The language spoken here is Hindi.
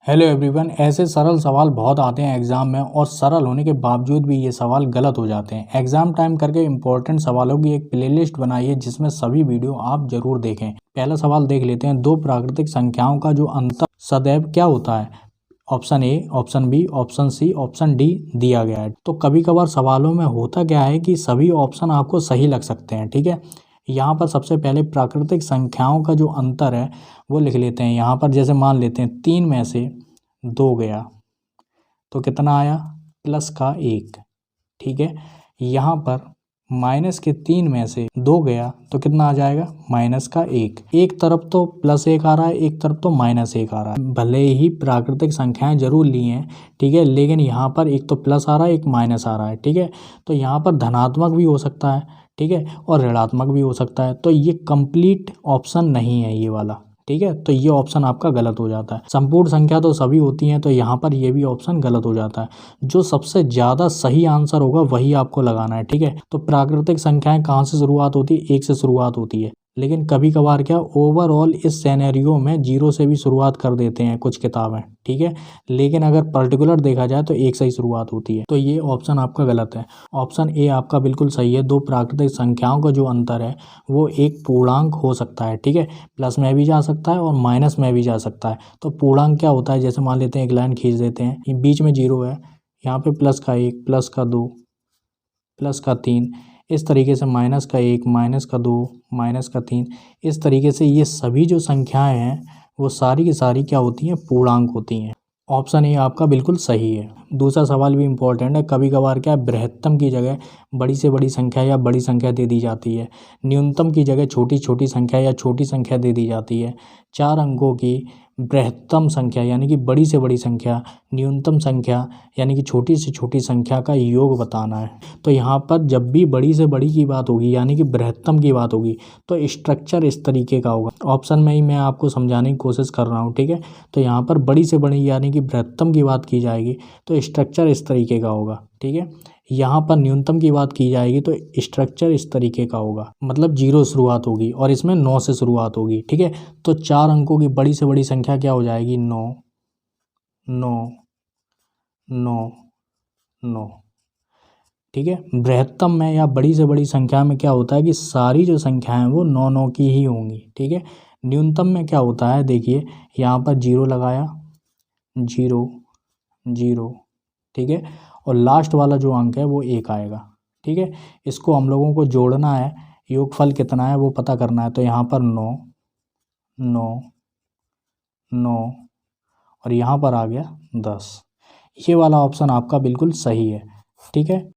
Hello everyone. ऐसे सरल सवाल बहुत आते हैं एग्ज़ाम में और सरल होने के बावजूद भी ये सवाल गलत हो जाते हैं। एग्ज़ाम टाइम करके इम्पोर्टेंट सवालों की एक प्लेलिस्ट बनाई है जिसमें सभी वीडियो आप ज़रूर देखें। पहला सवाल देख लेते हैं। दो प्राकृतिक संख्याओं का जो अंतर सदैव क्या होता है? Option A, option B, option C, option D दिया गया है। तो कभी कभार सवालों में होता क्या है कि सभी ऑप्शन आपको सही लग सकते हैं। ठीक है, यहाँ पर सबसे पहले प्राकृतिक संख्याओं का जो अंतर है वो लिख लेते हैं। यहाँ पर जैसे मान लेते हैं 3 में से 2 गया तो कितना आया? प्लस का 1। ठीक है, यहाँ पर माइनस के 3 में से 2 गया तो कितना आ जाएगा? माइनस का 1। एक तरफ तो प्लस 1 आ रहा है, एक तरफ तो माइनस 1 आ रहा है। भले ही प्राकृतिक संख्याएं जरूर ली हैं, ठीक है, लेकिन यहाँ पर एक तो प्लस आ रहा है, एक माइनस आ रहा है। ठीक है, तो यहाँ पर धनात्मक भी हो सकता है, ठीक है, और ऋणात्मक भी हो सकता है। तो ये कंप्लीट ऑप्शन नहीं है ये वाला। ठीक है, तो ये ऑप्शन आपका गलत हो जाता है। संपूर्ण संख्या तो सभी होती हैं, तो यहाँ पर ये भी ऑप्शन गलत हो जाता है। जो सबसे ज़्यादा सही आंसर होगा वही आपको लगाना है। ठीक है, तो प्राकृतिक संख्याएं कहाँ से शुरुआत होती है? 1 से शुरुआत होती है, लेकिन कभी कभार क्या ओवरऑल इस सिनेरियो में 0 से भी शुरुआत कर देते हैं कुछ किताबें। ठीक है, लेकिन अगर पर्टिकुलर देखा जाए तो 1 से ही शुरुआत होती है। तो ये ऑप्शन आपका गलत है। ऑप्शन ए आपका बिल्कुल सही है। दो प्राकृतिक संख्याओं का जो अंतर है वो एक पूर्णांक हो सकता है। ठीक है, प्लस में भी जा सकता है और माइनस में भी जा सकता है। तो पूर्णांक क्या होता है? जैसे मान लेते हैं एक लाइन खींच देते हैं, ये बीच में 0 है, यहाँ पे प्लस का 1, प्लस का 2, प्लस का 3, इस तरीके से माइनस का 1, माइनस का 2, माइनस का 3। इस तरीके से ये सभी जो संख्याएं हैं वो सारी की सारी क्या होती हैं? पूर्णांक होती हैं। ऑप्शन ए आपका बिल्कुल सही है। दूसरा सवाल भी इम्पोर्टेंट है। कभी कभार क्या बृहत्तम की जगह बड़ी से बड़ी संख्या या बड़ी संख्या दे दी जाती है। न्यूनतम की जगह छोटी छोटी संख्या या छोटी संख्या दे दी जाती है। 4 अंकों की बृहत्तम संख्या यानी कि बड़ी से बड़ी संख्या, न्यूनतम संख्या यानी कि छोटी से छोटी संख्या का योग बताना है। तो यहाँ पर जब भी बड़ी से बड़ी की बात होगी यानी कि बृहत्तम की बात होगी तो स्ट्रक्चर इस तरीके का होगा। ऑप्शन में ही मैं आपको समझाने की कोशिश कर रहा हूँ। ठीक है, तो यहाँ पर बड़ी से बड़ी यानी कि बृहत्तम की बात की जाएगी तो स्ट्रक्चर इस तरीके का होगा। ठीक है, यहाँ पर न्यूनतम की बात की जाएगी तो स्ट्रक्चर इस तरीके का होगा, मतलब 0 शुरुआत होगी और इसमें 9 से शुरुआत होगी। ठीक है, तो 4 अंकों की बड़ी से बड़ी संख्या क्या हो जाएगी? 9, 9, 9, 9। ठीक है, बृहत्तम में या बड़ी से बड़ी संख्या में क्या होता है कि सारी जो संख्याएं हैं वो 9 9 की ही होंगी। ठीक है, न्यूनतम में क्या होता है? देखिए यहाँ पर 0 लगाया, 0, 0। ठीक है, और लास्ट वाला जो अंक है वो 1 आएगा। ठीक है, इसको हम लोगों को जोड़ना है, योगफल कितना है वो पता करना है। तो यहाँ पर 9, 9, 9 और यहाँ पर आ गया 10। ये वाला ऑप्शन आपका बिल्कुल सही है। ठीक है।